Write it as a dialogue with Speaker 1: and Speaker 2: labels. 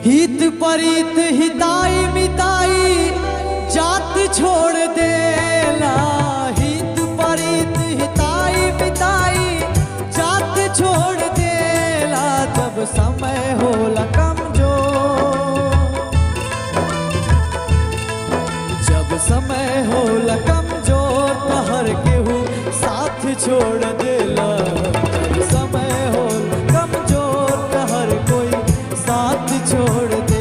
Speaker 1: हित परित हिताई मिताई जात छोड़ देला। हित परित हिताई मिताई जात छोड़ देला। जब समय होला कमजोर, जब समय होला कमजोर तो हर केहू साथ छोड़ देला। जब समय होला कमजोर तो हर कोई साथ छोड़ दे।